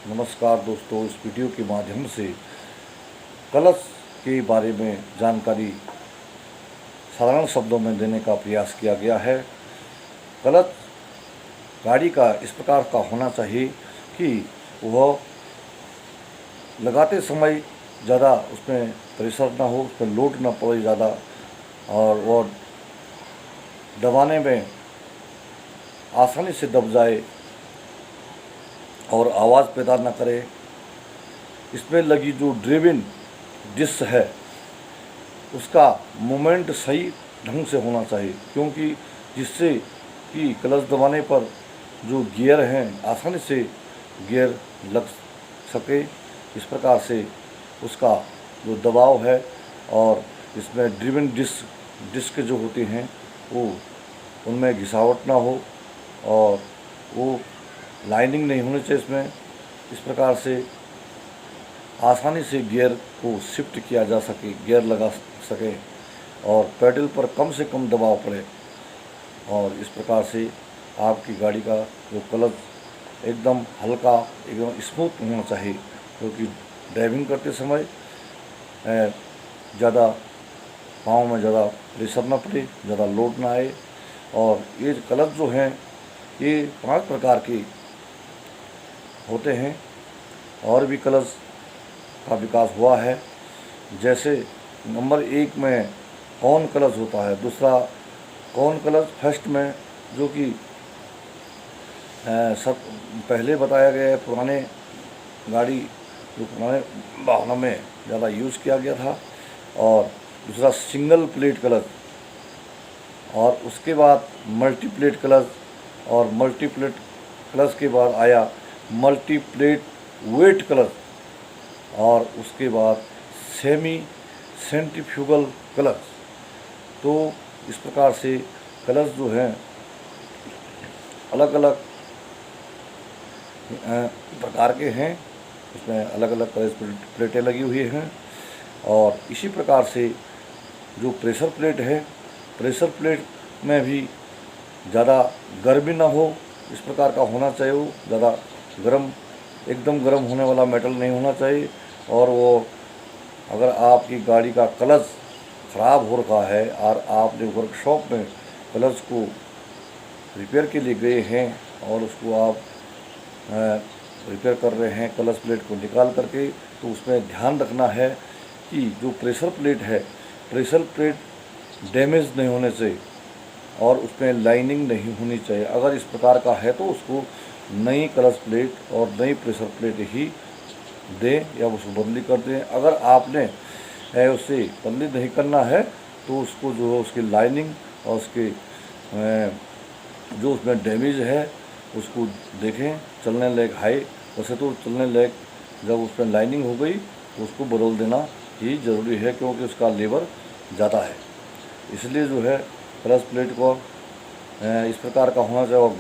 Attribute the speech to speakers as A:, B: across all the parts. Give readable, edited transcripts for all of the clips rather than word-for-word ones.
A: नमस्कार दोस्तों, इस वीडियो के माध्यम से क्लच के बारे में जानकारी साधारण शब्दों में देने का प्रयास किया गया है। क्लच गाड़ी का इस प्रकार का होना चाहिए कि वह लगाते समय ज़्यादा उसमें प्रेशर ना हो, उसमें लोड ना पड़े ज़्यादा, और वह दबाने में आसानी से दब जाए और आवाज़ पैदा न करे। इसमें लगी जो ड्राइविंग डिस्क है उसका मूवमेंट सही ढंग से होना चाहिए, क्योंकि जिससे कि क्लच दबाने पर जो गियर हैं आसानी से गियर लग सके। इस प्रकार से उसका जो दबाव है, और इसमें ड्राइविंग डिस्क जो होती हैं वो उनमें घिसावट ना हो और वो लाइनिंग नहीं होनी चाहिए इसमें। इस प्रकार से आसानी से गियर को शिफ्ट किया जा सके, गियर लगा सके और पेडल पर कम से कम दबाव पड़े, और इस प्रकार से आपकी गाड़ी का जो क्लच एकदम हल्का, एकदम स्मूथ होना चाहिए, क्योंकि ड्राइविंग करते समय ज़्यादा पाँव में ज़्यादा प्रेशर ना पड़े, ज़्यादा लोड ना आए। और ये क्लच जो हैं ये 5 प्रकार के होते हैं, और भी क्लच का विकास हुआ है। जैसे नंबर 1 में कॉर्न क्लच होता है, दूसरा कॉर्न क्लच फर्स्ट में, जो कि सब पहले बताया गया है। पुराने गाड़ी जो पुराने वाहनों में ज़्यादा यूज़ किया गया था। और दूसरा सिंगल प्लेट क्लच, और उसके बाद मल्टी प्लेट क्लच, और मल्टी प्लेट क्लच के बाद आया मल्टी प्लेट वेट क्लच, और उसके बाद सेमी सेंट्रीफ्यूगल क्लच। तो इस प्रकार से क्लच जो हैं अलग अलग प्रकार के हैं, उसमें अलग अलग क्लच प्लेटें लगी हुई हैं। और इसी प्रकार से जो प्रेशर प्लेट है, प्रेशर प्लेट में भी ज़्यादा गर्मी ना हो, इस प्रकार का होना चाहिए। वो ज़्यादा गर्म, एकदम गर्म होने वाला मेटल नहीं होना चाहिए। और वो अगर आपकी गाड़ी का क्लच ख़राब हो रखा है और आपने वर्कशॉप में क्लच को रिपेयर के लिए गए हैं और उसको आप रिपेयर कर रहे हैं क्लच प्लेट को निकाल करके, तो उसमें ध्यान रखना है कि जो प्रेशर प्लेट है, प्रेशर प्लेट डैमेज नहीं होने चाहिए और उसमें लाइनिंग नहीं होनी चाहिए। अगर इस प्रकार का है तो उसको नई क्लच प्लेट और नई प्रेशर प्लेट ही दें या उसको बदली कर दें। अगर आपने उसे बदली नहीं करना है तो उसको जो है उसकी लाइनिंग और उसके जो उसमें डैमेज है उसको देखें, चलने लायक है। वैसे तो चलने लायक जब उसमें लाइनिंग हो गई तो उसको बदल देना ही ज़रूरी है, क्योंकि उसका लेबर ज़्यादा है। इसलिए जो है क्लच प्लेट को इस प्रकार का होना चाहिए, और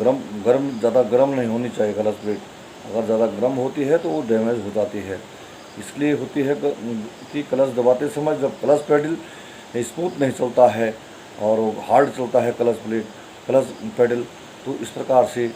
A: ज़्यादा गर्म नहीं होनी चाहिए क्लच प्लेट। अगर ज़्यादा गर्म होती है तो वो डैमेज हो जाती है। इसलिए होती है कि क्लच दबाते समय जब क्लच पेडल स्मूथ नहीं चलता है और वो हार्ड चलता है क्लच पेडल, तो इस प्रकार से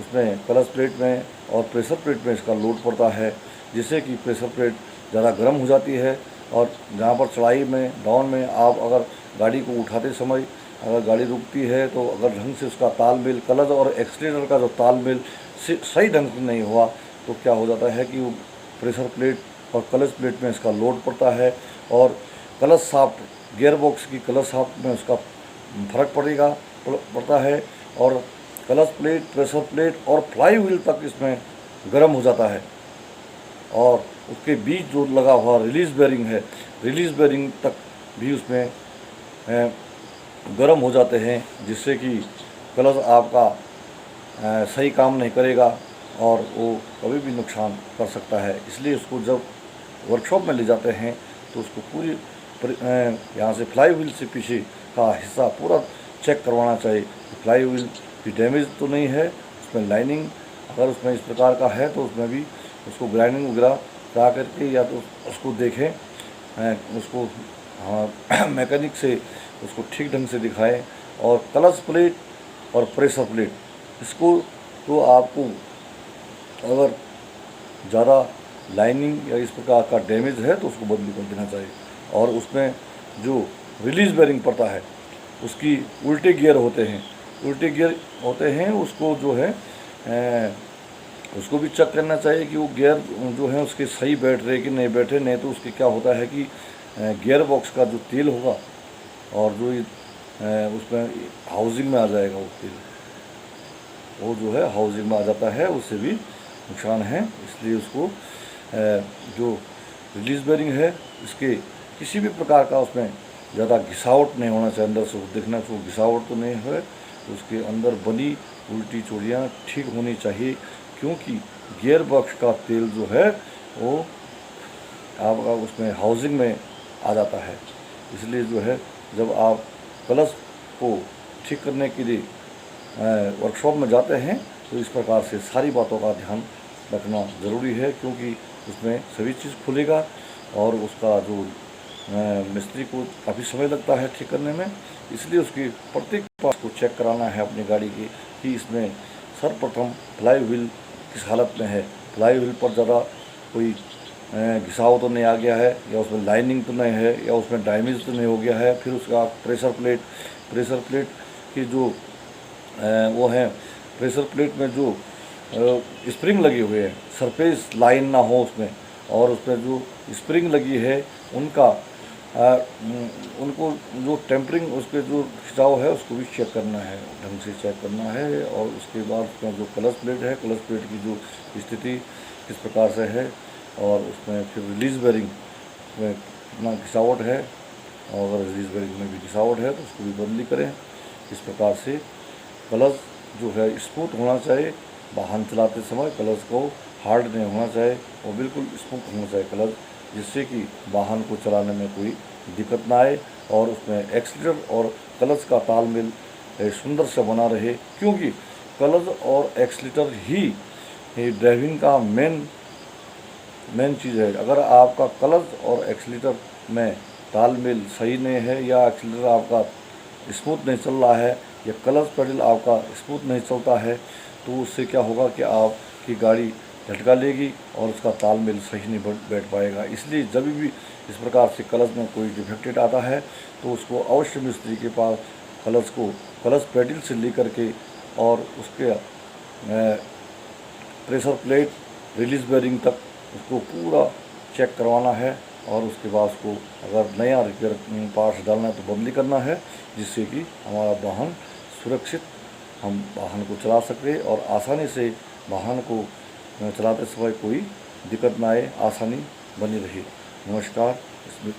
A: उसमें क्लच प्लेट में और प्रेशर प्लेट में इसका लोड पड़ता है, जिससे कि प्रेशर प्लेट ज़्यादा गर्म हो जाती है। और जहाँ पर चढ़ाई में, डाउन में आप अगर गाड़ी को उठाते समय अगर गाड़ी रुकती है तो अगर ढंग से उसका तालमेल, क्लच और एक्सीलरेटर का जो तालमेल सही ढंग से नहीं हुआ तो क्या हो जाता है कि वो प्रेशर प्लेट और क्लच प्लेट में इसका लोड पड़ता है, और क्लच शाफ्ट, गियर बॉक्स की क्लच शाफ्ट में उसका फर्क पड़ता है, और क्लच प्लेट, प्रेशर प्लेट और फ्लाई व्हील तक इसमें गर्म हो जाता है। और उसके बीच जो लगा हुआ रिलीज़ बेरिंग है, रिलीज़ बेरिंग तक भी उसमें गर्म हो जाते हैं, जिससे कि क्लच आपका सही काम नहीं करेगा और वो कभी भी नुकसान कर सकता है। इसलिए उसको जब वर्कशॉप में ले जाते हैं तो उसको पूरी यहाँ से फ्लाई व्हील से पीछे का हिस्सा पूरा चेक करवाना चाहिए कि फ्लाई व्हील की डैमेज तो नहीं है, उसमें लाइनिंग अगर उसमें इस प्रकार का है तो उसमें भी उसको ग्राइंडिंग वगैरह करा करके या तो उसको देखें, उसको मैकेनिक से उसको ठीक ढंग से दिखाएं। और क्लच प्लेट और प्रेशर प्लेट, इसको तो आपको अगर ज़्यादा लाइनिंग या इस प्रकार का डैमेज है तो उसको बदली कर देना चाहिए। और उसमें जो रिलीज़ बेरिंग पड़ता है उसकी उल्टे गियर होते हैं, उसको जो है उसको भी चेक करना चाहिए कि वो गियर जो है उसके सही बैठ रहे कि नहीं बैठे। नहीं तो उसके क्या होता है कि गियर बॉक्स का जो तेल होगा और जो उसमें हाउसिंग में आ जाएगा वो तेल, वो जो है हाउसिंग में आ जाता है, उससे भी नुकसान है। इसलिए उसको जो रिलीज़ बेरिंग है इसके किसी भी प्रकार का उसमें ज़्यादा घिसावट नहीं होना चाहिए। अंदर से देखना तो घिसावट तो नहीं है, उसके अंदर बनी उल्टी चोड़ियाँ ठीक होनी चाहिए, क्योंकि गियर बॉक्स का तेल जो है वो आपका उसमें हाउसिंग में आ जाता है। इसलिए जो है जब आप क्लच को ठीक करने के लिए वर्कशॉप में जाते हैं तो इस प्रकार से सारी बातों का ध्यान रखना ज़रूरी है, क्योंकि उसमें सभी चीज़ खुलेगा और उसका जो मिस्त्री को काफ़ी समय लगता है ठीक करने में। इसलिए उसकी प्रत्येक पार्ट को चेक कराना है अपनी गाड़ी की कि इसमें सर्वप्रथम फ्लाई व्हील किस हालत में है, फ्लाई व्हील पर ज़्यादा कोई घिसाव तो नहीं आ गया है, या उसमें लाइनिंग तो नहीं है, या उसमें डैमेज तो नहीं हो गया है। फिर उसका प्रेशर प्लेट की जो वो है, प्रेशर प्लेट में जो स्प्रिंग लगे हुए हैं, सरफेस लाइन ना हो उसमें, और उसमें जो स्प्रिंग लगी है उनका उनको जो टेम्परिंग उसके जो खिंचाव है उसको भी चेक करना है, ढंग से चेक करना है। और उसके बाद उसमें जो क्लच प्लेट है, क्लच प्लेट की जो स्थिति किस प्रकार से है, और उसमें फिर रिलीज़ बेरिंग में कितना घिसावट है, और अगर रिलीज़ बेरिंग में भी घिसावट है तो उसको भी बदली करें। इस प्रकार से क्लच जो है स्मूथ होना चाहिए, वाहन चलाते समय क्लच को हार्ड नहीं होना चाहिए और बिल्कुल स्मूथ होना चाहिए क्लच, जिससे कि वाहन को चलाने में कोई दिक्कत ना आए और उसमें एक्सीलरेटर और क्लच का तालमेल सुंदर से बना रहे, क्योंकि क्लच और एक्सीलरेटर ही ड्राइविंग का मेन चीज़ है। अगर आपका क्लच और एक्सीलरेटर में तालमेल सही नहीं है, या एक्सीलरेटर आपका स्मूथ नहीं चल रहा है, या क्लच पेडल आपका स्मूथ नहीं चलता है, तो उससे क्या होगा कि आपकी गाड़ी झटका लेगी और उसका तालमेल सही नहीं बैठ पाएगा। इसलिए जब भी इस प्रकार से क्लच में कोई डिफेक्टेड आता है तो उसको अवश्य मिस्त्री के पास क्लच पेडल से लेकर के और उसके प्रेशर प्लेट रिलीज़ बेरिंग तक उसको पूरा चेक करवाना है। और उसके बाद उसको अगर नया रिपेयर पार्ट्स डालना है तो बदली करना है, जिससे कि हमारा वाहन सुरक्षित हम वाहन को चला सकें और आसानी से वाहन को चलाते समय कोई दिक्कत ना आए, आसानी बनी रहे। नमस्कार। इसमें